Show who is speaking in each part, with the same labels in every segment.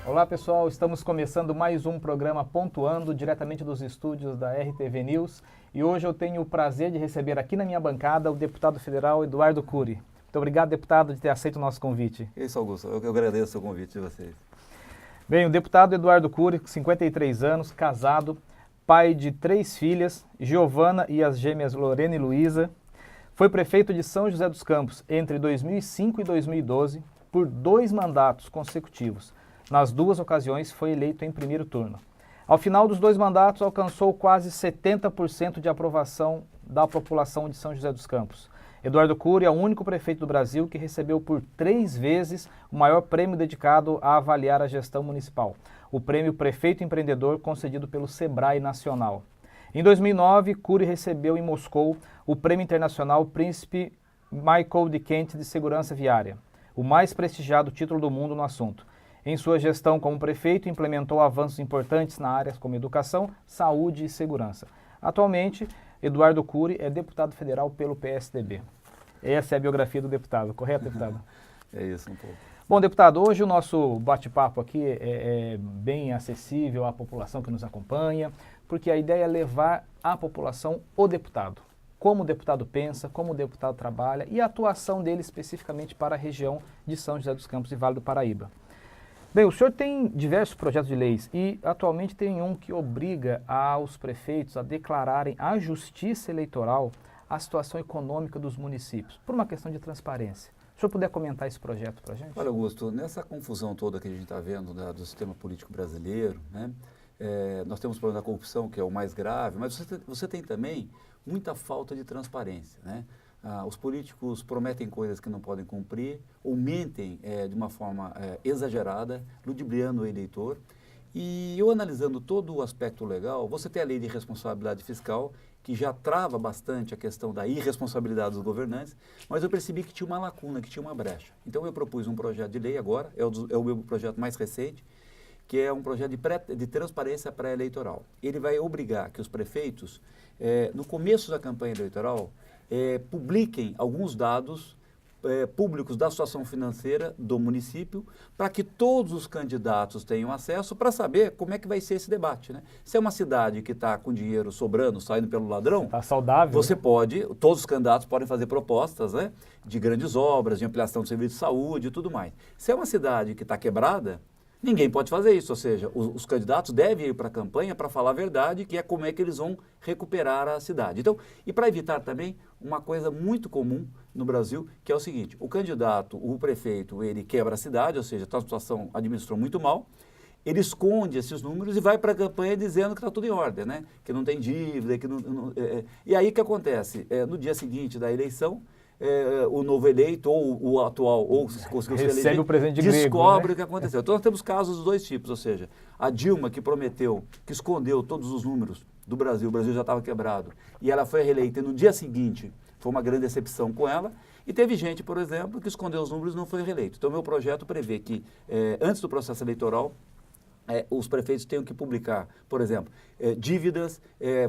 Speaker 1: Olá pessoal, estamos começando mais um programa Pontuando, diretamente dos estúdios da RTV News. E hoje eu tenho o prazer de receber aqui na minha bancada o deputado federal Eduardo Cury. Muito obrigado, deputado, de ter aceito o nosso convite.
Speaker 2: Isso, Augusto. Eu agradeço o convite de vocês.
Speaker 1: Bem, o deputado Eduardo Cury, 53 anos, casado, pai de 3 filhas, Giovana e as gêmeas Lorena e Luísa, foi prefeito de São José dos Campos entre 2005 e 2012 por 2 mandatos consecutivos. Nas 2 ocasiões foi eleito em primeiro turno. Ao final dos 2 mandatos, alcançou quase 70% de aprovação da população de São José dos Campos. Eduardo Cury é o único prefeito do Brasil que recebeu por 3 vezes o maior prêmio dedicado a avaliar a gestão municipal, o prêmio Prefeito Empreendedor concedido pelo Sebrae Nacional. Em 2009, Cury recebeu em Moscou o Prêmio Internacional Príncipe Michael de Kent de Segurança Viária, o mais prestigiado título do mundo no assunto. Em sua gestão como prefeito, implementou avanços importantes na áreas como educação, saúde e segurança. Atualmente, Eduardo Cury é deputado federal pelo PSDB. Essa é a biografia do deputado, correto, deputado?
Speaker 2: É isso, um pouco.
Speaker 1: Bom, deputado, hoje o nosso bate-papo aqui é bem acessível à população que nos acompanha, porque a ideia é levar à população o deputado. Como o deputado pensa, como o deputado trabalha e a atuação dele especificamente para a região de São José dos Campos e Vale do Paraíba. Bem, o senhor tem diversos projetos de leis e atualmente tem um que obriga aos prefeitos a declararem à Justiça Eleitoral a situação econômica dos municípios, por uma questão de transparência. Se o senhor puder comentar esse projeto para a gente?
Speaker 2: Olha, Augusto, nessa confusão toda que a gente está vendo do sistema político brasileiro, né, nós temos o problema da corrupção, que é o mais grave, mas você tem também muita falta de transparência, né? Os políticos prometem coisas que não podem cumprir, ou mentem de uma forma exagerada, ludibriando o eleitor. E eu analisando todo o aspecto legal, você tem a lei de responsabilidade fiscal, que já trava bastante a questão da irresponsabilidade dos governantes, mas eu percebi que tinha uma lacuna, que tinha uma brecha. Então eu propus um projeto de lei agora, é o meu projeto mais recente, que é um projeto de transparência pré-eleitoral. Ele vai obrigar que os prefeitos, no começo da campanha eleitoral, publiquem alguns dados públicos da situação financeira do município, para que todos os candidatos tenham acesso para saber como é que vai ser esse debate, né? Se é uma cidade que está com dinheiro sobrando, saindo pelo ladrão,
Speaker 1: está saudável,
Speaker 2: você pode, todos os candidatos podem fazer propostas, né, de grandes obras, de ampliação do serviço de saúde e tudo mais. Se é uma cidade que está quebrada, ninguém pode fazer isso, ou seja, os candidatos devem ir para a campanha para falar a verdade, que é como é que eles vão recuperar a cidade. Então, e para evitar também uma coisa muito comum no Brasil, que é o seguinte, o candidato, o prefeito, ele quebra a cidade, ou seja, está uma situação, administrou muito mal, ele esconde esses números e vai para a campanha dizendo que está tudo em ordem, né? Que não tem dívida, que não... E aí o que acontece? No dia seguinte da eleição, o novo eleito ou o atual, ou se conseguiu ser eleito,
Speaker 1: o presente de
Speaker 2: descobre
Speaker 1: grego, né?
Speaker 2: o que aconteceu. Então nós temos casos dos 2 tipos, ou seja, a Dilma que prometeu, que escondeu todos os números do Brasil, o Brasil já estava quebrado, e ela foi reeleita e no dia seguinte foi uma grande decepção com ela, e teve gente, por exemplo, que escondeu os números e não foi reeleito. Então meu projeto prevê que antes do processo eleitoral, os prefeitos tenham que publicar, por exemplo, dívidas,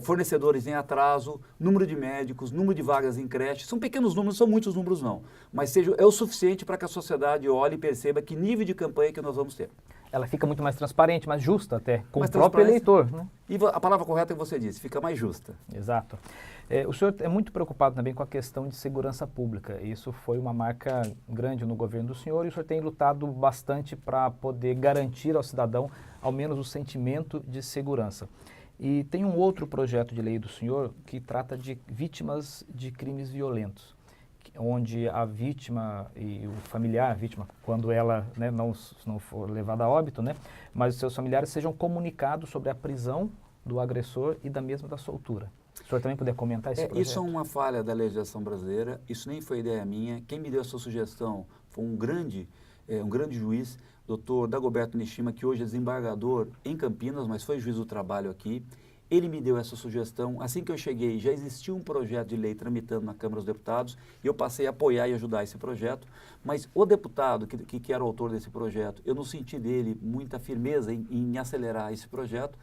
Speaker 2: fornecedores em atraso, número de médicos, número de vagas em creche. São pequenos números, são muitos números não, mas é o suficiente para que a sociedade olhe e perceba que nível de campanha que nós vamos ter.
Speaker 1: Ela fica muito mais transparente, mais justa até, com o próprio eleitor, né?
Speaker 2: E a palavra correta que você disse, fica mais justa.
Speaker 1: Exato. O senhor é muito preocupado também com a questão de segurança pública. Isso foi uma marca grande no governo do senhor e o senhor tem lutado bastante para poder garantir ao cidadão ao menos o sentimento de segurança. E tem um outro projeto de lei do senhor que trata de vítimas de crimes violentos, onde a vítima e o familiar, a vítima, quando ela, né, não for levada a óbito, né, mas os seus familiares sejam comunicados sobre a prisão do agressor e da mesma da soltura. O senhor também puder comentar esse projeto?
Speaker 2: Isso é uma falha da legislação brasileira, isso nem foi ideia minha. Quem me deu essa sugestão foi um grande juiz, Dr. Dagoberto Nishima, que hoje é desembargador em Campinas, mas foi juiz do trabalho aqui. Ele me deu essa sugestão. Assim que eu cheguei, já existia um projeto de lei tramitando na Câmara dos Deputados e eu passei a apoiar e ajudar esse projeto. Mas o deputado que era o autor desse projeto, eu não senti dele muita firmeza em acelerar esse projeto.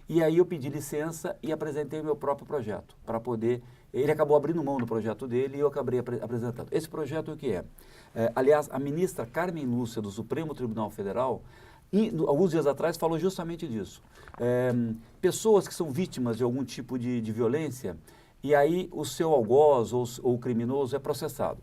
Speaker 2: E aí eu pedi licença e apresentei o meu próprio projeto para poder... Ele acabou abrindo mão do projeto dele e eu acabei apresentando. Esse projeto o que é? Aliás, a ministra Carmen Lúcia, do Supremo Tribunal Federal, alguns dias atrás, falou justamente disso. Pessoas que são vítimas de algum tipo de violência, e aí o seu algoz ou o criminoso é processado.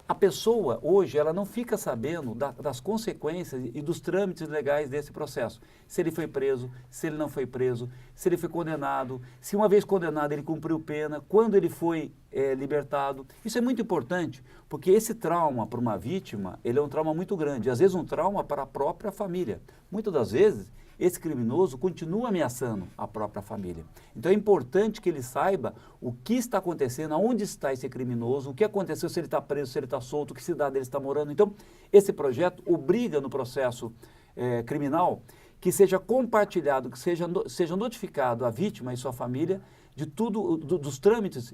Speaker 2: A pessoa, hoje, ela não fica sabendo das consequências e dos trâmites legais desse processo. Se ele foi preso, se ele não foi preso, se ele foi condenado, se uma vez condenado ele cumpriu pena, quando ele foi libertado. Isso é muito importante, porque esse trauma para uma vítima, ele é um trauma muito grande. Às vezes um trauma para a própria família. Muitas das vezes, esse criminoso continua ameaçando a própria família. Então é importante que ele saiba o que está acontecendo, aonde está esse criminoso, o que aconteceu, se ele está preso, se ele está solto, que cidade ele está morando. Então, esse projeto obriga no processo criminal que seja compartilhado, que seja notificado a vítima e sua família de tudo, dos trâmites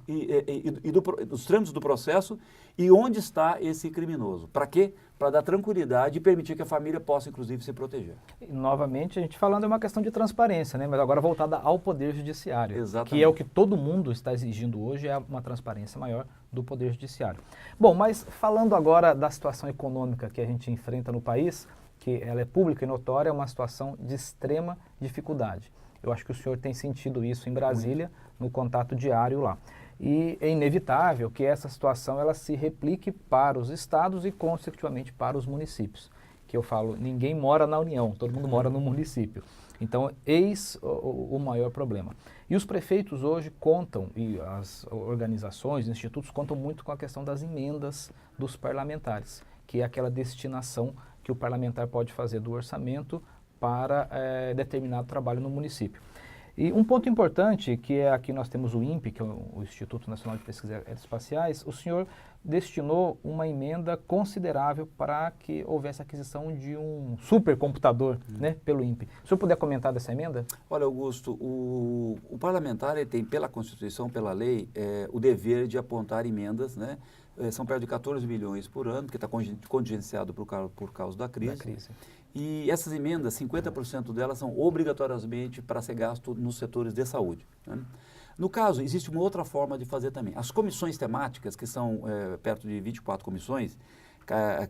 Speaker 2: dos trâmites do processo e onde está esse criminoso. Para quê? Para dar tranquilidade e permitir que a família possa, inclusive, se proteger.
Speaker 1: E, novamente, a gente falando é uma questão de transparência, né? Mas agora voltada ao Poder Judiciário.
Speaker 2: Exatamente.
Speaker 1: Que é o que todo mundo está exigindo hoje, é uma transparência maior do Poder Judiciário. Bom, mas falando agora da situação econômica que a gente enfrenta no país, que ela é pública e notória, é uma situação de extrema dificuldade. Eu acho que o senhor tem sentido isso em Brasília, no contato diário lá. E é inevitável que essa situação ela se replique para os estados e, consecutivamente, para os municípios. Que eu falo, ninguém mora na União, todo mundo mora no município. Então, eis o maior problema. E os prefeitos hoje contam, e as organizações, institutos contam muito com a questão das emendas dos parlamentares, que é aquela destinação que o parlamentar pode fazer do orçamento para determinado trabalho no município. E um ponto importante, que é aqui nós temos o INPE, que é o Instituto Nacional de Pesquisas Aeroespaciais, o senhor destinou uma emenda considerável para que houvesse aquisição de um supercomputador, né, pelo INPE. Se o senhor puder comentar dessa emenda?
Speaker 2: Olha, Augusto, o parlamentar ele tem, pela Constituição, pela lei, o dever de apontar emendas, né? São perto de 14 milhões por ano, que está contingenciado por causa da crise. E essas emendas, 50% delas são obrigatoriamente para ser gasto nos setores de saúde, né? No caso, existe uma outra forma de fazer também. As comissões temáticas, que são perto de 24 comissões,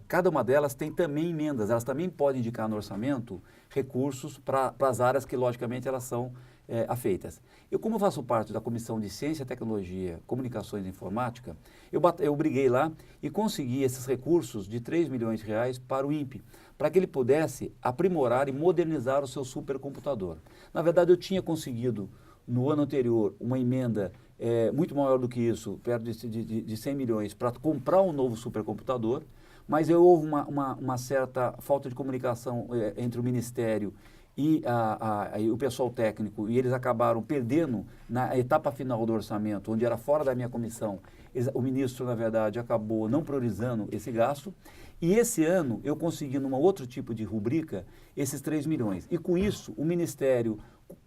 Speaker 2: cada uma delas tem também emendas. Elas também podem indicar no orçamento recursos para as áreas que, logicamente, elas são afeitas. Eu, como faço parte da Comissão de Ciência, Tecnologia, Comunicações e Informática, eu briguei lá e consegui esses recursos de 3 milhões de reais para o INPE, para que ele pudesse aprimorar e modernizar o seu supercomputador. Na verdade, eu tinha conseguido, no ano anterior, uma emenda muito maior do que isso, perto de 100 milhões, para comprar um novo supercomputador, mas houve uma certa falta de comunicação entre o Ministério e o pessoal técnico, e eles acabaram perdendo na etapa final do orçamento, onde era fora da minha comissão. O ministro, na verdade, acabou não priorizando esse gasto, e esse ano eu consegui, num outro tipo de rubrica, esses 3 milhões. E com isso, o Ministério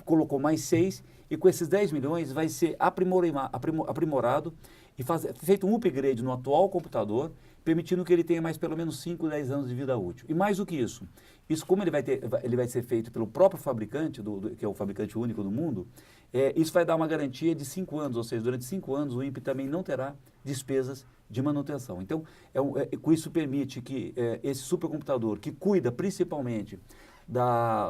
Speaker 2: colocou mais 6, e com esses 10 milhões vai ser aprimorado e feito um upgrade no atual computador, permitindo que ele tenha mais pelo menos 5, 10 anos de vida útil. E mais do que isso, como ele vai ser feito pelo próprio fabricante, que é o fabricante único do mundo, isso vai dar uma garantia de 5 anos, ou seja, durante 5 anos o INPE também não terá despesas de manutenção. Então, com isso permite que esse supercomputador, que cuida principalmente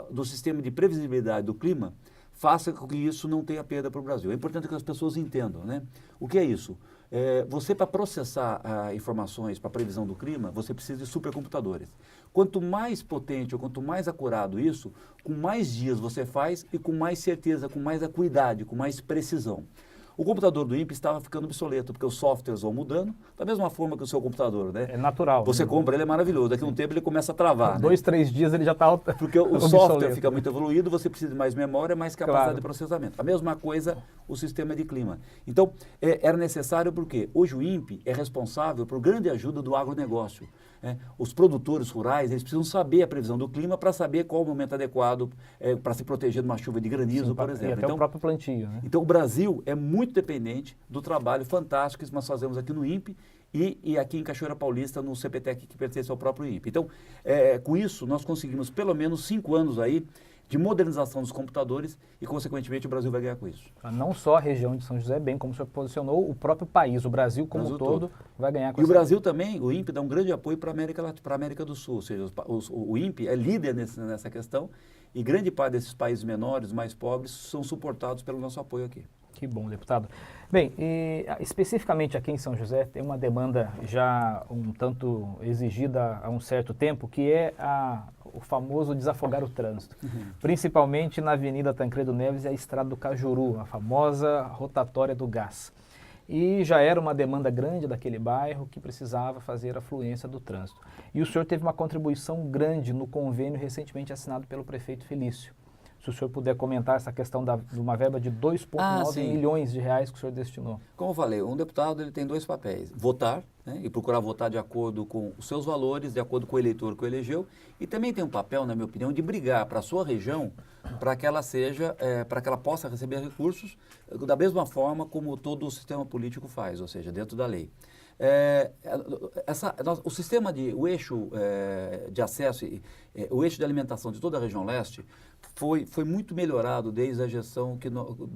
Speaker 2: do sistema de previsibilidade do clima, faça com que isso não tenha perda para o Brasil. É importante que as pessoas entendam, né? O que é isso? Você, para processar informações para a previsão do clima, você precisa de supercomputadores. Quanto mais potente ou quanto mais acurado isso, com mais dias você faz e com mais certeza, com mais acuidade, com mais precisão. O computador do INPE estava ficando obsoleto, porque os softwares vão mudando, da mesma forma que o seu computador, né?
Speaker 1: É natural.
Speaker 2: Você compra, ele é maravilhoso, daqui a um tempo ele começa a travar.
Speaker 1: 2, 3 dias ele já está
Speaker 2: porque o software fica muito evoluído, você precisa de mais memória, mais capacidade de processamento. A mesma coisa o sistema de clima. Então, era necessário porque hoje o INPE é responsável por grande ajuda do agronegócio. Os produtores rurais, eles precisam saber a previsão do clima para saber qual o momento adequado para se proteger de uma chuva de granizo, por exemplo.
Speaker 1: E até então, o próprio plantio, né?
Speaker 2: Então, o Brasil é muito dependente do trabalho fantástico que nós fazemos aqui no INPE e aqui em Cachoeira Paulista, no CPTEC, que pertence ao próprio INPE. Então, com isso, nós conseguimos pelo menos 5 anos aí de modernização dos computadores e, consequentemente, o Brasil vai ganhar com isso.
Speaker 1: Não só a região de São José, bem como o senhor posicionou, o próprio país, o Brasil como um todo, vai ganhar com
Speaker 2: isso. E
Speaker 1: essa...
Speaker 2: o Brasil também, o INPE dá um grande apoio para a América do Sul, ou seja, o INPE é líder nessa questão e grande parte desses países menores, mais pobres, são suportados pelo nosso apoio aqui.
Speaker 1: Que bom, deputado. Bem, especificamente aqui em São José, tem uma demanda já um tanto exigida há um certo tempo, que é o famoso desafogar o trânsito. Principalmente na Avenida Tancredo Neves e a Estrada do Cajuru, a famosa rotatória do gás. E já era uma demanda grande daquele bairro que precisava fazer a fluência do trânsito. E o senhor teve uma contribuição grande no convênio recentemente assinado pelo prefeito Felício. Se o senhor puder comentar essa questão de uma verba de 2,9 milhões de reais que o senhor destinou.
Speaker 2: Como eu falei, um deputado ele tem dois papéis. Votar, né, e procurar votar de acordo com os seus valores, de acordo com o eleitor que o elegeu. E também tem um papel, na minha opinião, de brigar para a sua região, para que ela seja, para que ela possa receber recursos da mesma forma como todo o sistema político faz, ou seja, dentro da lei. O sistema o eixo de acesso, o eixo de alimentação de toda a região leste foi muito melhorado desde a gestão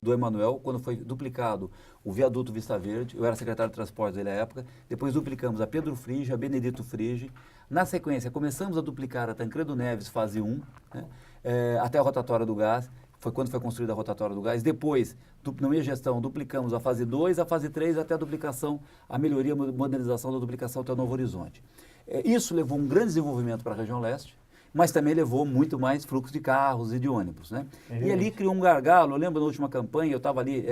Speaker 2: do Emanuel, quando foi duplicado o viaduto Vista Verde. Eu era secretário de transportes dele à época. Depois duplicamos a Pedro Frige, a Benedito Frige. Na sequência, começamos a duplicar a Tancredo Neves, fase 1, né, até a rotatória do gás. Foi quando foi construída a rotatória do gás. Depois, na minha gestão, duplicamos a fase 2, a fase 3, até a duplicação, a melhoria, a modernização da duplicação até o Novo Horizonte. Isso levou um grande desenvolvimento para a região leste, mas também levou muito mais fluxo de carros e de ônibus, né? E ali criou um gargalo. Eu lembro na última campanha, eu estava ali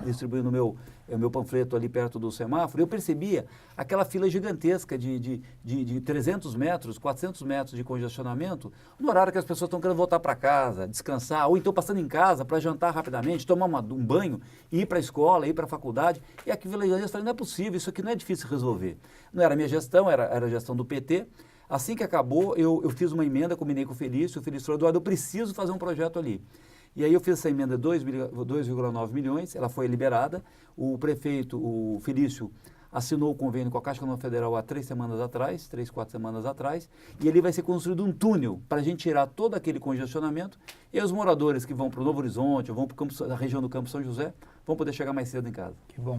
Speaker 2: distribuindo o meu panfleto ali perto do semáforo, e eu percebia aquela fila gigantesca de 300 metros, 400 metros de congestionamento, no horário que as pessoas estão querendo voltar para casa, descansar, ou então passando em casa para jantar rapidamente, tomar um banho, ir para a escola, ir para a faculdade. E aqui Vila Isabel falei, não é possível, isso aqui não é difícil resolver. Não era a minha gestão, era a gestão do PT. Assim que acabou, eu fiz uma emenda, combinei com o Felício falou, Eduardo, eu preciso fazer um projeto ali. E aí eu fiz essa emenda de 2,9 milhões, ela foi liberada, o prefeito, o Felício, assinou o convênio com a Caixa Econômica Federal há 3, 4 semanas atrás, e ali vai ser construído um túnel para a gente tirar todo aquele congestionamento, e os moradores que vão para o Novo Horizonte, ou vão para a região do Campo São José, vão poder chegar mais cedo em casa.
Speaker 1: Que bom.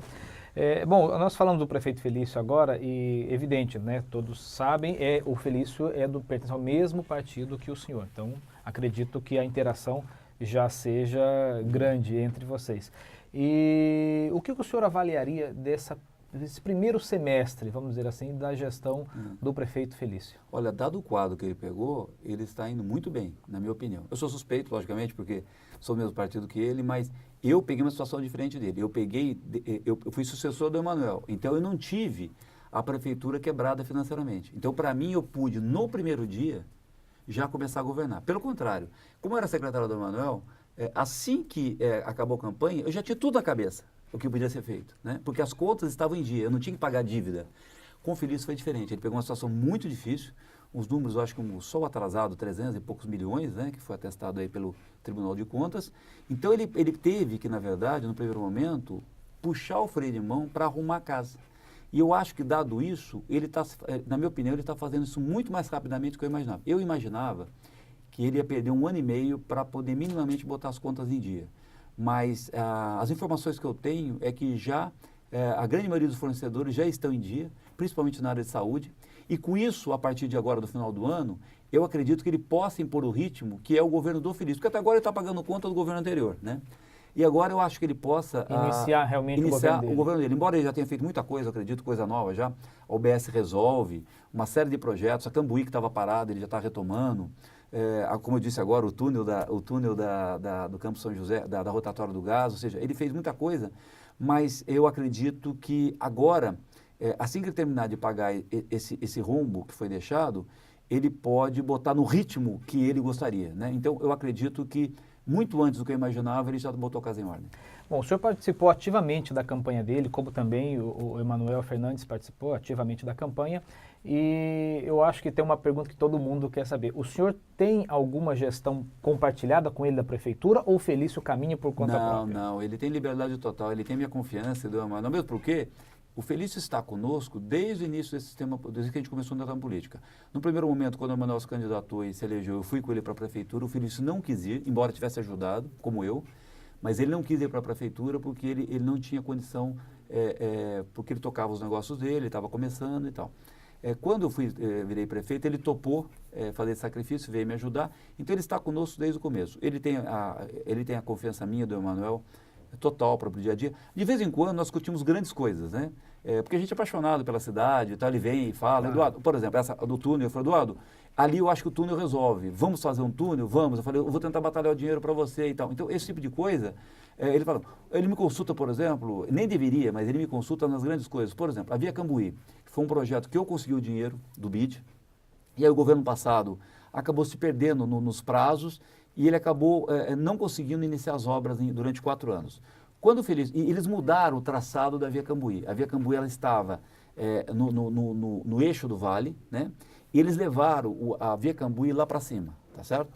Speaker 1: Bom, nós falamos do prefeito Felício agora e, evidente, né, todos sabem, o Felício pertence ao mesmo partido que o senhor. Então, acredito que a interação já seja grande entre vocês. E o que o senhor avaliaria desse primeiro semestre, vamos dizer assim, da gestão do prefeito Felício?
Speaker 2: Olha, dado o quadro que ele pegou, ele está indo muito bem, na minha opinião. Eu sou suspeito, logicamente, porque sou do mesmo partido que ele, mas eu peguei uma situação diferente dele. Eu fui sucessor do Emanuel, então eu não tive a prefeitura quebrada financeiramente. Então, para mim, eu pude, no primeiro dia, já começar a governar. Pelo contrário, como eu era secretário do Emanuel, assim que acabou a campanha, eu já tinha tudo na cabeça, o que podia ser feito, né? Porque as contas estavam em dia, eu não tinha que pagar dívida. Com o Felício foi diferente, ele pegou uma situação muito difícil, os números, eu acho que só o atrasado, 300 e poucos milhões, né, que foi atestado aí pelo Tribunal de Contas. Então, ele teve que, na verdade, no primeiro momento, puxar o freio de mão para arrumar a casa. E eu acho que, dado isso, na minha opinião, ele está fazendo isso muito mais rapidamente do que eu imaginava. Eu imaginava que ele ia perder 1 ano e meio para poder minimamente botar as contas em dia. Mas as informações que eu tenho é que a grande maioria dos fornecedores já estão em dia, principalmente na área de saúde. E com isso, a partir de agora, do final do ano, eu acredito que ele possa impor o ritmo que é o governo do Felício. Porque até agora ele está pagando conta do governo anterior, né? E agora eu acho que ele possa
Speaker 1: iniciar realmente
Speaker 2: o governo dele. Embora ele já tenha feito muita coisa, eu acredito, coisa nova já. A OBS resolve, uma série de projetos. A Cambuí, que estava parada, ele já está retomando. Como eu disse agora, o túnel do Campo São José, da rotatória do gás. Ou seja, ele fez muita coisa, mas eu acredito que agora, assim que ele terminar de pagar esse rombo que foi deixado, ele pode botar no ritmo que ele gostaria, né? Então, eu acredito que muito antes do que eu imaginava, ele já botou a casa em ordem.
Speaker 1: Bom, o senhor participou ativamente da campanha dele, como também o Emanuel Fernandes participou ativamente da campanha, e eu acho que tem uma pergunta que todo mundo quer saber. O senhor tem alguma gestão compartilhada com ele da prefeitura ou o Felício caminha por conta própria?
Speaker 2: Não, ele tem liberdade total, ele tem minha confiança, do Emanuel, mesmo porque O Felício está conosco desde o início desse sistema, desde que a gente começou a entrar na política. No primeiro momento, quando o Manuel se candidatou e se elegeu, eu fui com ele para a prefeitura, o Felício não quis ir, embora tivesse ajudado, como eu, mas ele não quis ir para a prefeitura porque ele não tinha condição, porque ele tocava os negócios dele, estava começando e tal. Quando eu virei prefeito, ele topou fazer esse sacrifício, veio me ajudar, então ele está conosco desde o começo. Ele tem a confiança minha, do Emanuel, total para o dia a dia. De vez em quando nós discutimos grandes coisas, né? Porque a gente é apaixonado pela cidade, então ele vem e fala, Eduardo, por exemplo, essa do túnel, eu falei, Eduardo, ali eu acho que o túnel resolve, vamos fazer um túnel? Vamos. Eu falei, eu vou tentar batalhar o dinheiro para você e tal. Então, esse tipo de coisa, ele fala, ele me consulta, por exemplo, nem deveria, mas ele me consulta nas grandes coisas. Por exemplo, a Via Cambuí, que foi um projeto que eu consegui o dinheiro do BID, e aí o governo passado acabou se perdendo nos prazos, e ele acabou não conseguindo iniciar as obras durante 4 anos. Quando eles mudaram o traçado da Via Cambuí. A Via Cambuí ela estava no eixo do vale, né? E eles levaram a Via Cambuí lá para cima, tá certo?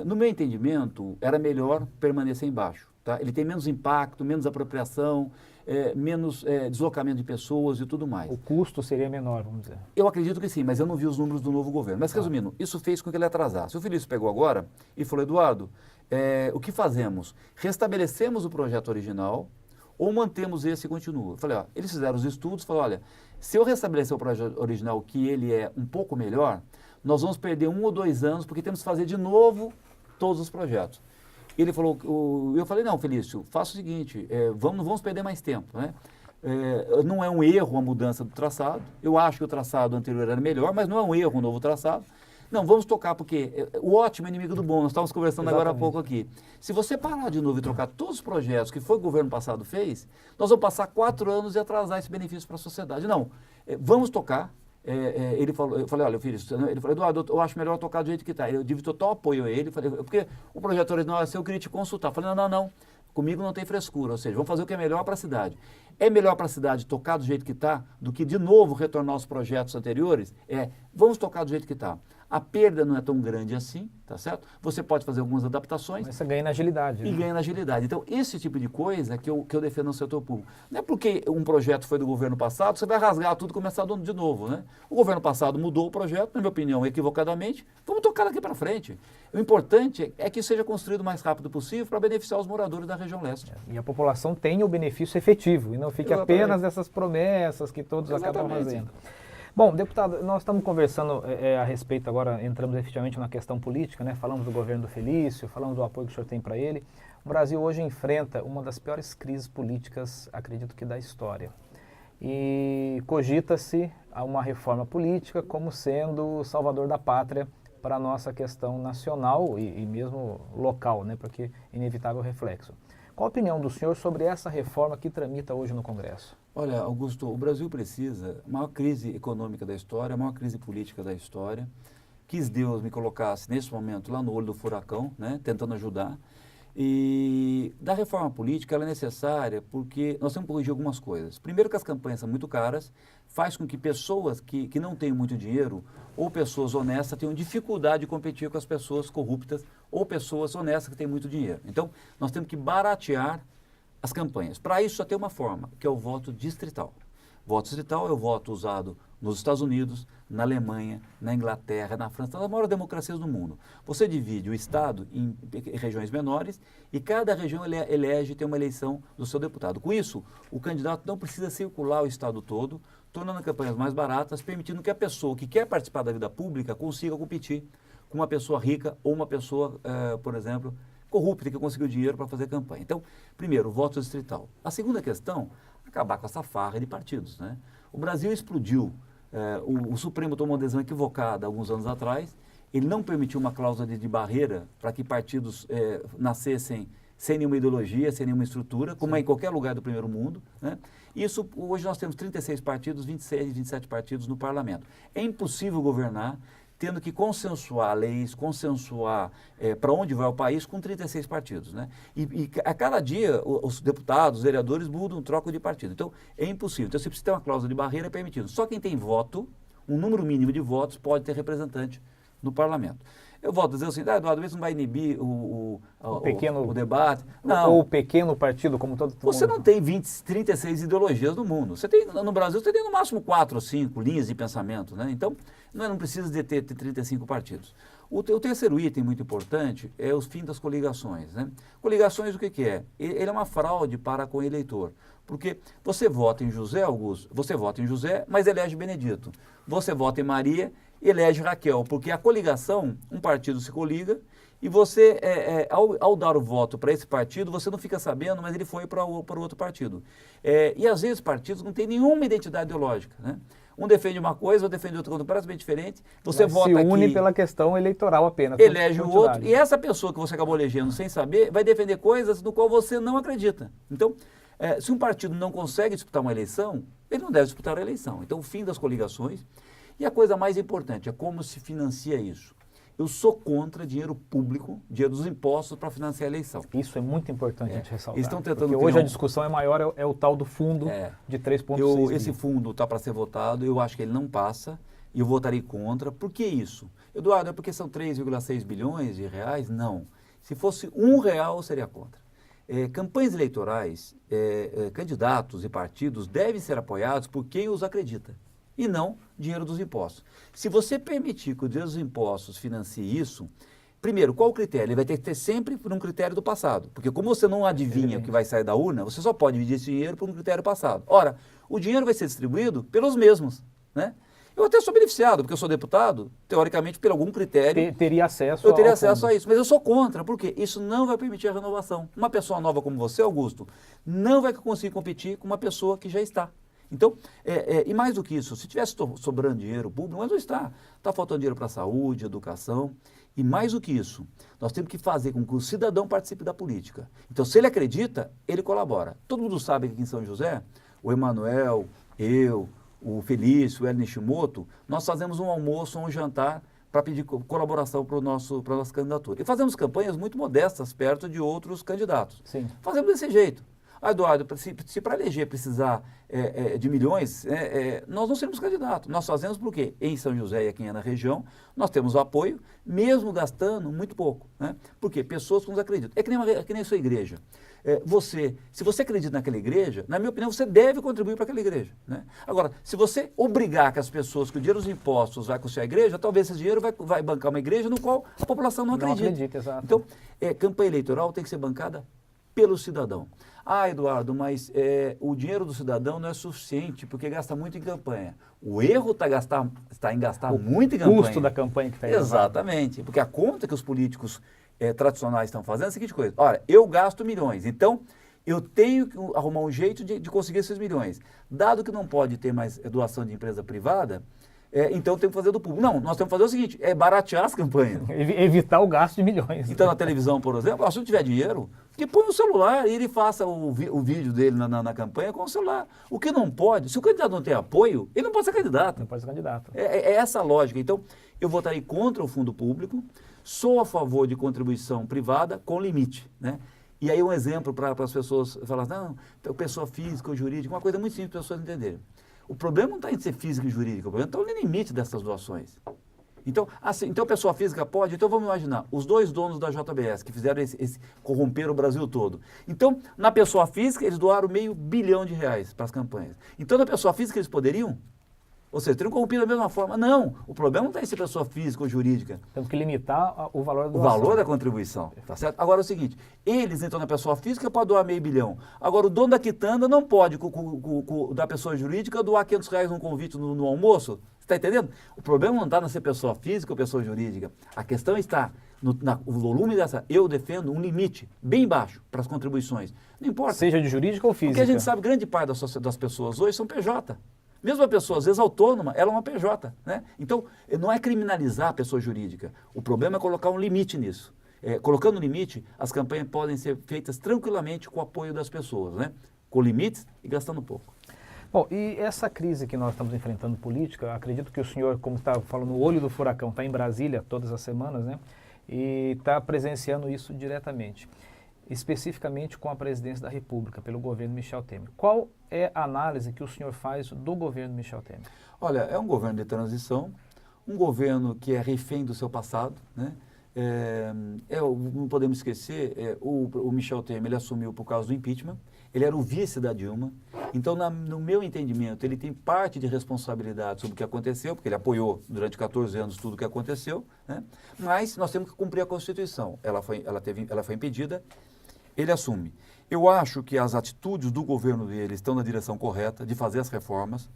Speaker 2: No meu entendimento, era melhor permanecer embaixo, tá? Ele tem menos impacto, menos apropriação, menos deslocamento de pessoas e tudo mais.
Speaker 1: O custo seria menor, vamos dizer.
Speaker 2: Eu acredito que sim, mas eu não vi os números do novo governo. Mas, resumindo, isso fez com que ele atrasasse. O Felício pegou agora e falou, Eduardo, o que fazemos? Restabelecemos o projeto original ou mantemos esse e continua? Eu falei, eles fizeram os estudos, falaram, olha, se eu restabelecer o projeto original, que ele é um pouco melhor, nós vamos perder 1 ou 2 anos, porque temos que fazer de novo todos os projetos. Ele falou, eu falei, não, Felício, faça o seguinte, não vamos perder mais tempo, né? Não é um erro a mudança do traçado, eu acho que o traçado anterior era melhor, mas não é um erro o novo traçado. Não, vamos tocar, porque o ótimo é inimigo do bom, nós estávamos conversando agora há pouco aqui. Se você parar de novo e trocar todos os projetos que foi o governo passado fez, nós vamos passar 4 anos e atrasar esse benefício para a sociedade. Não, vamos tocar. Ele falou, eu falei, olha, filho, ele falou, Eduardo, eu acho melhor tocar do jeito que está. Eu tive total apoio a ele, falei, porque o projeto original é seu, eu queria te consultar. Eu falei, não, comigo não tem frescura, ou seja, vamos fazer o que é melhor para a cidade. É melhor para a cidade tocar do jeito que está, do que de novo retornar aos projetos anteriores? Vamos tocar do jeito que está. A perda não é tão grande assim, tá certo? Você pode fazer algumas adaptações.
Speaker 1: Mas você ganha na agilidade.
Speaker 2: E ganha na agilidade. Então, esse tipo de coisa que eu defendo no setor público. Não é porque um projeto foi do governo passado, você vai rasgar tudo e começar de novo, né? O governo passado mudou o projeto, na minha opinião, equivocadamente. Vamos tocar daqui para frente. O importante é que seja construído o mais rápido possível para beneficiar os moradores da região leste.
Speaker 1: E a população tenha o benefício efetivo e não fique apenas essas promessas que todos acabam fazendo. Bom, deputado, nós estamos conversando a respeito agora, entramos efetivamente na questão política, né? Falamos do governo do Felício, falamos do apoio que o senhor tem para ele. O Brasil hoje enfrenta uma das piores crises políticas, acredito que da história. E cogita-se uma reforma política como sendo o salvador da pátria para a nossa questão nacional e mesmo local, né? Porque inevitável reflexo. Qual a opinião do senhor sobre essa reforma que tramita hoje no Congresso?
Speaker 2: Olha, Augusto, o Brasil precisa, a maior crise econômica da história, a maior crise política da história. Quis Deus me colocasse nesse momento lá no olho do furacão, né, tentando ajudar. E da reforma política ela é necessária porque nós temos que corrigir algumas coisas. Primeiro que as campanhas são muito caras, faz com que pessoas que não têm muito dinheiro ou pessoas honestas tenham dificuldade de competir com as pessoas corruptas ou pessoas honestas que têm muito dinheiro. Então, nós temos que baratear as campanhas. Para isso só tem uma forma, que é o voto distrital. Voto distrital é o voto usado nos Estados Unidos, na Alemanha, na Inglaterra, na França, nas maiores democracias do mundo. Você divide o Estado em regiões menores e cada região elege, tem uma eleição do seu deputado. Com isso, o candidato não precisa circular o Estado todo, tornando campanhas mais baratas, permitindo que a pessoa que quer participar da vida pública consiga competir com uma pessoa rica ou uma pessoa, por exemplo, corrupta que conseguiu dinheiro para fazer campanha. Então, primeiro, o voto distrital. A segunda questão, acabar com essa farra de partidos, né? O Brasil explodiu. O Supremo tomou uma decisão equivocada alguns anos atrás. Ele não permitiu uma cláusula de barreira para que partidos nascessem sem nenhuma ideologia, sem nenhuma estrutura, como é em qualquer lugar do primeiro mundo, né? Isso, hoje nós temos 36 partidos, 26, 27 partidos no parlamento. É impossível governar tendo que consensuar leis, consensuar para onde vai o país com 36 partidos, né? E a cada dia os deputados, os vereadores mudam, trocam de partido. Então, é impossível. Então, você precisa ter uma cláusula de barreira permitida. Só quem tem voto, um número mínimo de votos, pode ter representante no parlamento. Eu volto a dizer assim, Eduardo, isso não vai inibir o debate.
Speaker 1: Não. Ou o pequeno partido, como todo mundo.
Speaker 2: Você não tem 36 ideologias no mundo. Você tem, no Brasil, você tem no máximo 4 ou 5 linhas de pensamento, né? Então, não precisa de ter 35 partidos. O terceiro item muito importante é o fim das coligações, né? Coligações, o que é? Ele é uma fraude para com o eleitor. Porque você vota em José Augusto, você vota em José, mas elege Benedito. Você vota em Maria, elege Raquel, porque a coligação, um partido se coliga e você, ao dar o voto para esse partido, você não fica sabendo, mas ele foi para o outro partido. E às vezes partidos não têm nenhuma identidade ideológica, né? Um defende uma coisa, outro defende outra coisa completamente diferente. Você
Speaker 1: mas
Speaker 2: vota
Speaker 1: se une
Speaker 2: aqui,
Speaker 1: pela questão eleitoral apenas.
Speaker 2: elege o outro, e essa pessoa que você acabou elegendo sem saber vai defender coisas no qual você não acredita. Então, se um partido não consegue disputar uma eleição, ele não deve disputar a eleição. Então, o fim das coligações. E a coisa mais importante é como se financia isso. Eu sou contra dinheiro público, dinheiro dos impostos para financiar a eleição.
Speaker 1: Isso é muito importante a gente ressaltar.
Speaker 2: Eles estão tentando
Speaker 1: porque hoje a discussão é maior, é o tal do fundo de 3,6 bilhões.
Speaker 2: Esse fundo está para ser votado, eu acho que ele não passa e eu votarei contra. Por que isso? Eduardo, é porque são 3,6 bilhões de reais? Não. Se fosse R$1, eu seria contra. Campanhas eleitorais, candidatos e partidos devem ser apoiados por quem os acredita e não dinheiro dos impostos. Se você permitir que o dinheiro dos impostos financie isso, primeiro, qual o critério? Ele vai ter que ter sempre por um critério do passado, porque como você não adivinha o que vai sair da urna, você só pode dividir esse dinheiro por um critério passado. Ora, o dinheiro vai ser distribuído pelos mesmos, né? Eu até sou beneficiado, porque eu sou deputado, teoricamente, por algum critério.
Speaker 1: Teria acesso
Speaker 2: eu teria acesso a isso, mas eu sou contra, porque isso não vai permitir a renovação. Uma pessoa nova como você, Augusto, não vai conseguir competir com uma pessoa que já está. Então, e mais do que isso, se tivesse sobrando dinheiro público, mas não está. Está faltando dinheiro para a saúde, educação. E mais do que isso, nós temos que fazer com que o cidadão participe da política. Então, se ele acredita, ele colabora. Todo mundo sabe que aqui em São José, o Emanuel, eu, o Felício, o El Nishimoto, nós fazemos um almoço ou um jantar para pedir colaboração para a nossa candidatura. E fazemos campanhas muito modestas perto de outros candidatos.
Speaker 1: Sim.
Speaker 2: Fazemos desse jeito. Eduardo, se para eleger precisar de milhões, nós não seremos candidatos. Nós fazemos por quê? Em São José e aqui na região, nós temos o apoio, mesmo gastando muito pouco. Né? Por quê? Pessoas que nos acreditam. É que nem a sua igreja. Se você acredita naquela igreja, na minha opinião, você deve contribuir para aquela igreja. Né? Agora, se você obrigar que as pessoas, que o dinheiro dos impostos vai custear a igreja, talvez esse dinheiro vai bancar uma igreja no qual a população não acredita.
Speaker 1: Não acredita, exato.
Speaker 2: Então, campanha eleitoral tem que ser bancada pelo cidadão. Ah, Eduardo, mas o dinheiro do cidadão não é suficiente porque gasta muito em campanha. O erro está em gastar muito em campanha.
Speaker 1: O custo da campanha que está elevado.
Speaker 2: Exatamente, porque a conta que os políticos tradicionais estão fazendo é a seguinte coisa. Olha, eu gasto milhões, então eu tenho que arrumar um jeito de conseguir esses milhões. Dado que não pode ter mais doação de empresa privada, então tem que fazer do público. Não, nós temos que fazer o seguinte, baratear as campanhas.
Speaker 1: Evitar o gasto de milhões.
Speaker 2: Então, na televisão, por exemplo, se não tiver dinheiro, que põe o celular e ele faça o vídeo dele na campanha com o celular. O que não pode, se o candidato não tem apoio, ele não pode ser candidato.
Speaker 1: Não pode ser candidato.
Speaker 2: É essa a lógica. Então, eu votarei contra o fundo público, sou a favor de contribuição privada com limite, né? E aí um exemplo para as pessoas falarem, não, então, pessoa física ou jurídica, uma coisa muito simples para as pessoas entenderem. O problema não está em ser física e jurídica, o problema está no limite dessas doações. Então, assim, então a pessoa física pode, então vamos imaginar, os dois donos da JBS que fizeram corromper o Brasil todo. Então, na pessoa física, eles doaram R$500 bilhão para as campanhas. Então, na pessoa física, eles poderiam? Ou seja, teriam corrompido da mesma forma. Não, o problema não está em ser pessoa física ou jurídica.
Speaker 1: Temos que limitar o valor da doação.
Speaker 2: O valor da contribuição, tá certo? Agora é o seguite, eles, então, na pessoa física, podem doar R$500 bilhão. Agora, o dono da quitanda não pode, da pessoa jurídica, doar R$500 num convite no almoço. Você está entendendo? O problema não está na ser pessoa física ou pessoa jurídica. A questão está no volume dessa. Eu defendo um limite bem baixo para as contribuições. Não importa.
Speaker 1: Seja de jurídica ou física.
Speaker 2: Porque a gente sabe, grande parte das pessoas hoje são PJ. Mesmo a pessoa, às vezes, autônoma, ela é uma PJ. Né? Então, não é criminalizar a pessoa jurídica. O problema é colocar um limite nisso. Colocando um limite, as campanhas podem ser feitas tranquilamente com o apoio das pessoas, né? Com limites e gastando pouco.
Speaker 1: Bom, e essa crise que nós estamos enfrentando política, acredito que o senhor, como está falando, no olho do furacão, está em Brasília todas as semanas, né? E está presenciando isso diretamente, especificamente com a presidência da República, pelo governo Michel Temer. Qual é a análise que o senhor faz do governo Michel Temer?
Speaker 2: Olha, é um governo de transição, um governo que é refém do seu passado, né? Não podemos esquecer, o Michel Temer, ele assumiu por causa do impeachment, ele era o vice da Dilma, então, no meu entendimento, ele tem parte de responsabilidade sobre o que aconteceu, porque ele apoiou durante 14 anos tudo o que aconteceu, né? Mas nós temos que cumprir a Constituição. Ela foi impedida, ele assume. Eu acho que as atitudes do governo dele estão na direção correta, de fazer as reformas.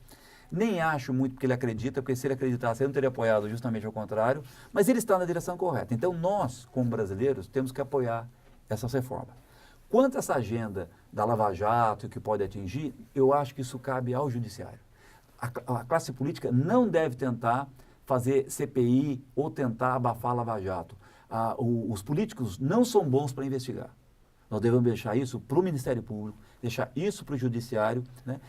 Speaker 2: Nem acho muito porque ele acredita, porque se ele acreditasse, ele não teria apoiado justamente ao contrário, mas ele está na direção correta. Então, nós, como brasileiros, temos que apoiar essas reformas. Quanto a essa agenda da Lava Jato, que pode atingir, eu acho que isso cabe ao judiciário. A classe política não deve tentar fazer CPI ou tentar abafar a Lava Jato. Os políticos não são bons para investigar. Nós devemos deixar isso para o Ministério Público, deixar isso para o Judiciário, né?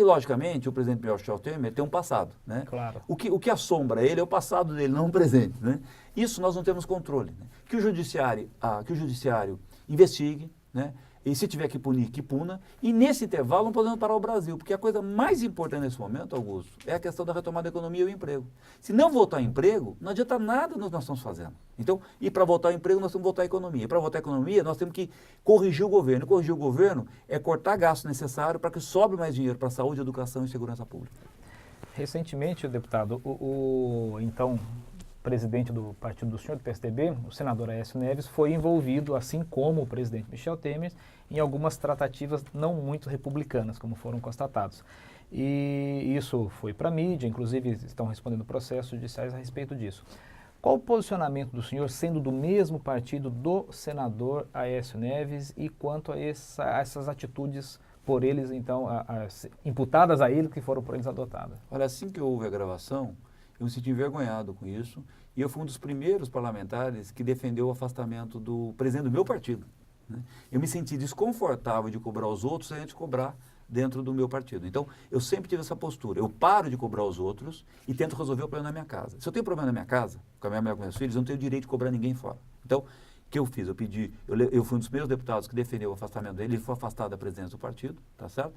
Speaker 2: Logicamente, o presidente Michel Temer tem um passado, né?
Speaker 1: Claro.
Speaker 2: O que assombra ele é o passado dele, não o presente, né? Isso nós não temos controle, né? Que o Judiciário investigue, né? E se tiver que punir, que puna. E nesse intervalo não podemos parar o Brasil, porque a coisa mais importante nesse momento, Augusto, é a questão da retomada da economia e o emprego. Se não voltar ao emprego, não adianta nada no que nós estamos fazendo. Então, e para voltar ao emprego, nós temos que voltar à economia. E para voltar à economia, nós temos que corrigir o governo. E corrigir o governo é cortar gasto necessário para que sobre mais dinheiro para saúde, educação e segurança pública.
Speaker 1: Recentemente, deputado, então presidente do partido do senhor, do PSDB, o senador Aécio Neves, foi envolvido, assim como o presidente Michel Temer, em algumas tratativas não muito republicanas, como foram constatados. E isso foi para a mídia, inclusive estão respondendo processos judiciais a respeito disso. Qual o posicionamento do senhor, sendo do mesmo partido do senador Aécio Neves, e quanto a essas atitudes por eles, então, imputadas a ele, que foram por eles adotadas?
Speaker 2: Olha, assim que houve a gravação, eu me senti envergonhado com isso, e eu fui um dos primeiros parlamentares que defendeu o afastamento do presidente do meu partido, né? Eu me senti desconfortável de cobrar os outros sem antes cobrar dentro do meu partido. Então, eu sempre tive essa postura. Eu paro de cobrar os outros e tento resolver o problema na minha casa. Se eu tenho problema na minha casa, com a minha mulher, com meus filhos, eu não tenho direito de cobrar ninguém fora. Então, o que eu fiz? Eu fui um dos primeiros deputados que defendeu o afastamento dele, ele foi afastado da presidência do partido, tá certo?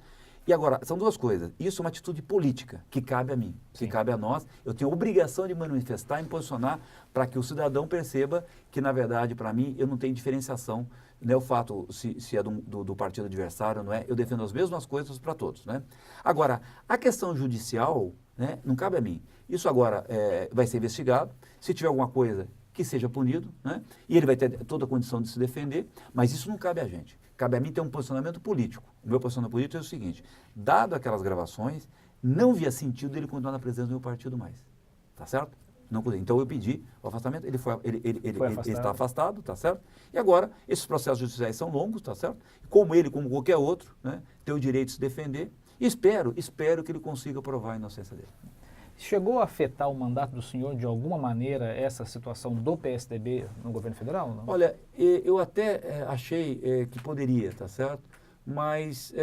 Speaker 2: E agora, são duas coisas. Isso é uma atitude política que cabe a mim, que cabe a nós. Eu tenho a obrigação de manifestar e me posicionar para que o cidadão perceba que, na verdade, para mim, eu não tenho diferenciação, né? O fato se é do partido adversário ou não é, eu defendo as mesmas coisas para todos, né? Agora, a questão judicial, né, não cabe a mim. Isso agora vai ser investigado. Se tiver alguma coisa, que seja punido, né? E ele vai ter toda a condição de se defender, mas isso não cabe a gente. Cabe a mim ter um posicionamento político. O meu posicionamento político é o seguinte: dado aquelas gravações, não via sentido ele continuar na presidência do meu partido mais. Tá certo? Não podia. Então eu pedi o afastamento, ele está afastado, tá certo? E agora, esses processos judiciais são longos, tá certo? Como ele, como qualquer outro, né, tem o direito de se defender. E espero que ele consiga provar a inocência dele.
Speaker 1: Chegou a afetar o mandato do senhor de alguma maneira essa situação do PSDB no governo federal? Não?
Speaker 2: Olha, eu até achei que poderia, tá certo? Mas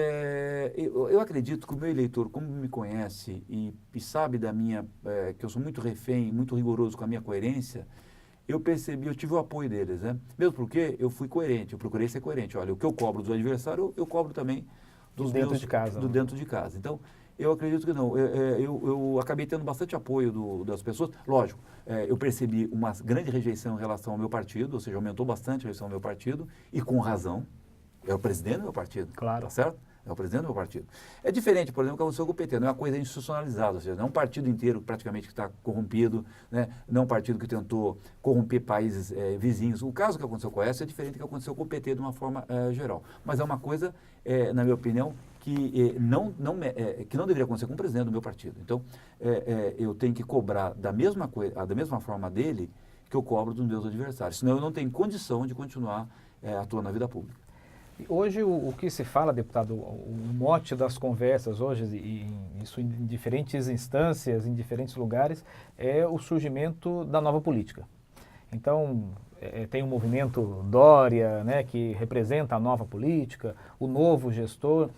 Speaker 2: eu acredito que o meu eleitor, como me conhece e sabe da minha, que eu sou muito refém, muito rigoroso com a minha coerência, eu tive o apoio deles, né? Mesmo porque eu fui coerente, eu procurei ser coerente. Olha, o que eu cobro dos adversários, eu cobro também dos
Speaker 1: dentro de casa.
Speaker 2: Do dentro de casa. Então, eu acredito que não. Eu acabei tendo bastante apoio das pessoas. Lógico, eu percebi uma grande rejeição em relação ao meu partido, ou seja, aumentou bastante a rejeição ao meu partido, e com razão. É o presidente do meu partido,
Speaker 1: claro.
Speaker 2: Tá certo? É o presidente do meu partido. É diferente, por exemplo, que aconteceu com o PT, não é uma coisa institucionalizada, ou seja, não é um partido inteiro praticamente que está corrompido, né? Não é um partido que tentou corromper países vizinhos. O caso que aconteceu com a é diferente do que aconteceu com o PT de uma forma geral. Mas é uma coisa, na minha opinião, que não deveria acontecer com o presidente do meu partido. Então, eu tenho que cobrar da mesma forma dele que eu cobro dos meus adversários. Senão eu não tenho condição de continuar atuando na vida pública.
Speaker 1: Hoje, o que se fala, deputado, o mote das conversas hoje, e isso em diferentes instâncias, em diferentes lugares, é o surgimento da nova política. Então, tem o movimento Dória, né, que representa a nova política, o novo gestor.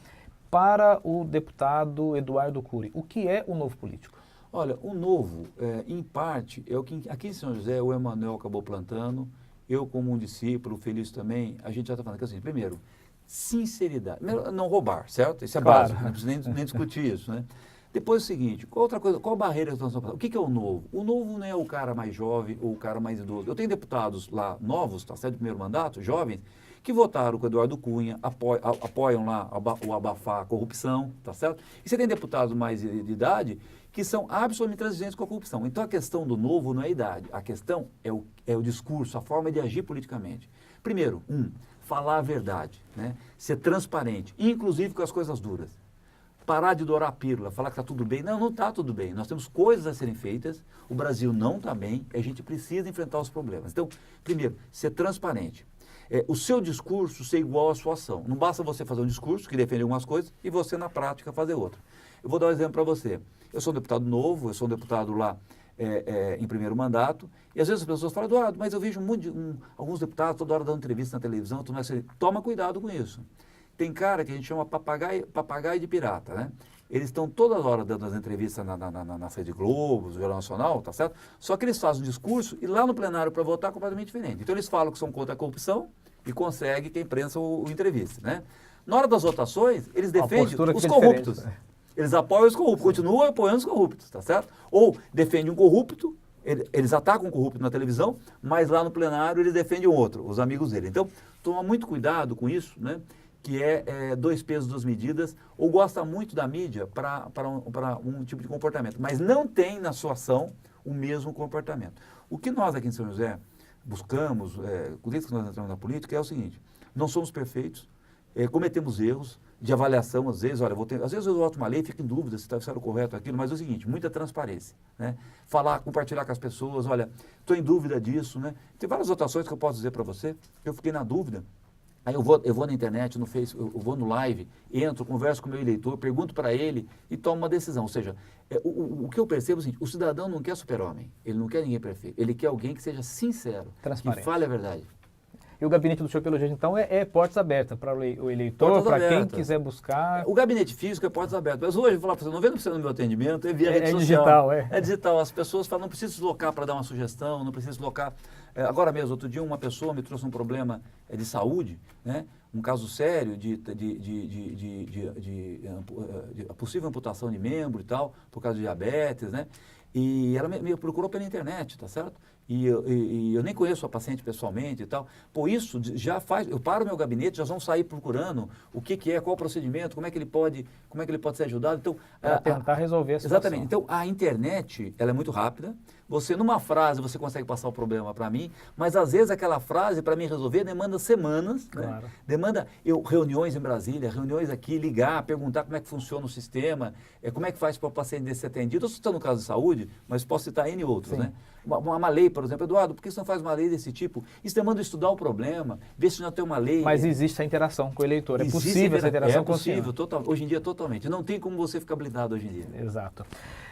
Speaker 1: Para o deputado Eduardo Cury, o que é o novo político?
Speaker 2: Olha, o novo, em parte, é o que aqui em São José o Emanuel acabou plantando. Eu, como um discípulo, feliz também, a gente já está falando que assim, primeiro, sinceridade, não roubar, certo? Isso é
Speaker 1: claro.
Speaker 2: básico, não precisa nem discutir isso, né? Depois é o seguinte, qual outra coisa, qual barreira que nós estamos passando? O que é o novo? O novo não é o cara mais jovem ou o cara mais idoso. Eu tenho deputados lá novos, tá certo, de primeiro mandato, jovens, que votaram com o Eduardo Cunha, apoiam lá o abafar a corrupção, tá certo? E você tem deputados mais de idade que são absolutamente transigentes com a corrupção. Então a questão do novo não é a idade, a questão é o discurso, a forma de agir politicamente. Primeiro, falar a verdade, né? Ser transparente, inclusive com as coisas duras. Parar de dourar a pílula, falar que está tudo bem. Não, não está tudo bem. Nós temos coisas a serem feitas, o Brasil não está bem, e a gente precisa enfrentar os problemas. Então, primeiro, ser transparente. O seu discurso ser igual à sua ação. Não basta você fazer um discurso que defende algumas coisas e você, na prática, fazer outra. Eu vou dar um exemplo para você. Eu sou um deputado novo, eu sou um deputado lá em primeiro mandato, e às vezes as pessoas falam, Eduardo, mas eu vejo alguns deputados toda hora dando entrevista na televisão, toma cuidado com isso. Tem cara que a gente chama papagaio de pirata, né? Eles estão toda hora dando as entrevistas na Rede Globo, no Jornal Nacional, tá certo? Só que eles fazem um discurso e lá no plenário para votar é completamente diferente. Então eles falam que são contra a corrupção e conseguem que a imprensa o entreviste, né? Na hora das votações, eles defendem os corruptos. Eles apoiam os corruptos, continuam apoiando os corruptos, tá certo? Ou defendem um corrupto, eles atacam um corrupto na televisão, mas lá no plenário eles defendem outro, os amigos dele. Então, toma muito cuidado com isso, né? Que é dois pesos, duas medidas, ou gosta muito da mídia para um tipo de comportamento, mas não tem na sua ação o mesmo comportamento. O que nós aqui em São José buscamos, desde que nós entramos na política, é o seguinte, não somos perfeitos, cometemos erros de avaliação, às vezes, às vezes eu voto uma lei e fico em dúvida se está correto aquilo, mas é o seguinte, muita transparência, né? Falar, compartilhar com as pessoas, olha, estou em dúvida disso, né? Tem várias votações que eu posso dizer para você, eu fiquei na dúvida. Aí eu vou na internet, no Facebook, eu vou no live, entro, converso com o meu eleitor, pergunto para ele e tomo uma decisão. Ou seja, o que eu percebo é o seguinte, o cidadão não quer super-homem, ele não quer ninguém perfeito, ele quer alguém que seja sincero, que fale a verdade.
Speaker 1: E o gabinete do senhor, pelo jeito, então, é portas abertas para o eleitor, para quem quiser buscar.
Speaker 2: O gabinete físico é portas abertas. Mas hoje, eu vou falar para você, 90% do meu atendimento é via rede social.
Speaker 1: Digital,
Speaker 2: É digital. As pessoas falam, não precisa se deslocar para dar uma sugestão, não precisa se deslocar. Agora mesmo, outro dia, uma pessoa me trouxe um problema de saúde, né? Um caso sério de possível amputação de membro e tal, por causa de diabetes, né? E ela me procurou pela internet, tá certo? E eu nem conheço a paciente pessoalmente e tal. Por isso, já faz, eu paro o meu gabinete, já vão sair procurando o que é, qual o procedimento, como é que ele pode ser ajudado. Então,
Speaker 1: para tentar resolver a situação.
Speaker 2: Exatamente. Então, a internet, ela é muito rápida. Você, numa frase, você consegue passar o problema para mim, mas às vezes aquela frase, para mim resolver, demanda semanas,
Speaker 1: claro.
Speaker 2: Né? Demanda reuniões em Brasília, reuniões aqui, ligar, perguntar como é que funciona o sistema, como é que faz para o paciente desse ser atendido. Eu estou citando o caso de saúde, mas posso citar N outros,
Speaker 1: Sim.
Speaker 2: né? Uma lei, por exemplo, Eduardo, por que você não faz uma lei desse tipo? Isso demanda estudar o problema, ver se já tem uma lei.
Speaker 1: Mas existe a interação com o eleitor, é possível essa interação com o senhor?
Speaker 2: É possível, hoje em dia totalmente. Não tem como você ficar blindado hoje em dia.
Speaker 1: Exato.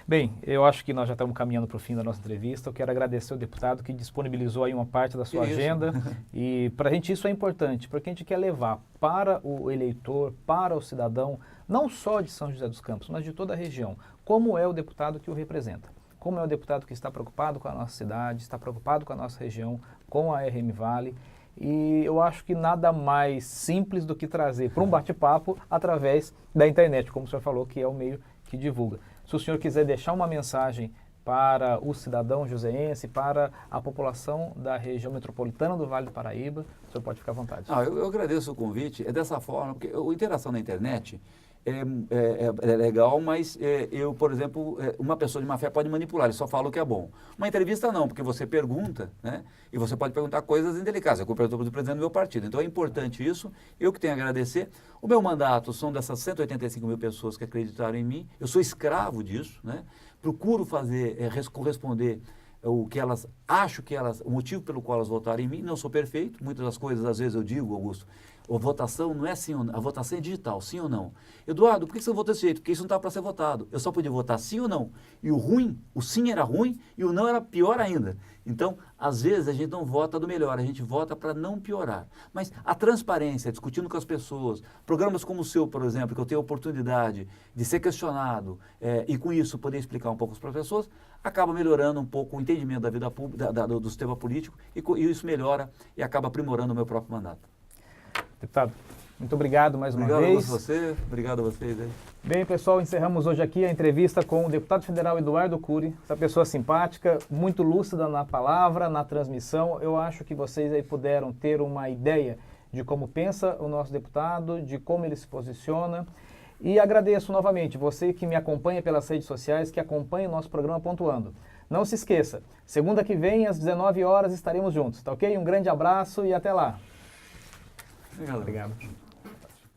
Speaker 1: Bem, eu acho que nós já estamos caminhando para o fim da nossa entrevista. Eu quero agradecer ao deputado que disponibilizou aí uma parte da sua agenda. E para a gente isso é importante, porque a gente quer levar para o eleitor, para o cidadão, não só de São José dos Campos, mas de toda a região, como é o deputado que o representa. Como é o deputado que está preocupado com a nossa cidade, está preocupado com a nossa região, com a RM Vale. E eu acho que nada mais simples do que trazer para um bate-papo através da internet, como o senhor falou, que é o meio que divulga. Se o senhor quiser deixar uma mensagem para o cidadão joseense, para a população da região metropolitana do Vale do Paraíba, o senhor pode ficar à vontade.
Speaker 2: Eu agradeço o convite. É dessa forma, porque a interação na internet é legal, mas eu, por exemplo, uma pessoa de má fé pode manipular, ele só fala o que é bom. Uma entrevista não, porque você pergunta, né? E você pode perguntar coisas indelicadas. Eu pergunto para o presidente do meu partido. Então é importante isso. Eu que tenho a agradecer. O meu mandato são dessas 185 mil pessoas que acreditaram em mim. Eu sou escravo disso, né? Procuro corresponder o que elas o motivo pelo qual elas votaram em mim. Não sou perfeito. Muitas das coisas, às vezes eu digo, Augusto, a votação não é sim ou não, a votação é digital, sim ou não. Eduardo, por que você não votou desse jeito? Porque isso não estava para ser votado. Eu só podia votar sim ou não. E o ruim, o sim era ruim e o não era pior ainda. Então, às vezes, a gente não vota do melhor, a gente vota para não piorar. Mas a transparência, discutindo com as pessoas, programas como o seu, por exemplo, que eu tenho a oportunidade de ser questionado e com isso poder explicar um pouco para as pessoas, acaba melhorando um pouco o entendimento da vida pública, do sistema político e isso melhora e acaba aprimorando o meu próprio mandato.
Speaker 1: Deputado, Muito obrigado mais uma
Speaker 2: Obrigado
Speaker 1: vez.
Speaker 2: a você, obrigado a vocês aí.
Speaker 1: Bem, pessoal, encerramos hoje aqui a entrevista com o deputado federal Eduardo Cury, essa pessoa simpática, muito lúcida na palavra, na transmissão. Eu acho que vocês aí puderam ter uma ideia de como pensa o nosso deputado, de como ele se posiciona. E agradeço novamente você que me acompanha pelas redes sociais, que acompanha o nosso programa Pontuando. Não se esqueça, segunda que vem, às 19 horas, estaremos juntos, tá ok? Um grande abraço e até lá.
Speaker 2: Obrigado.
Speaker 1: Obrigado.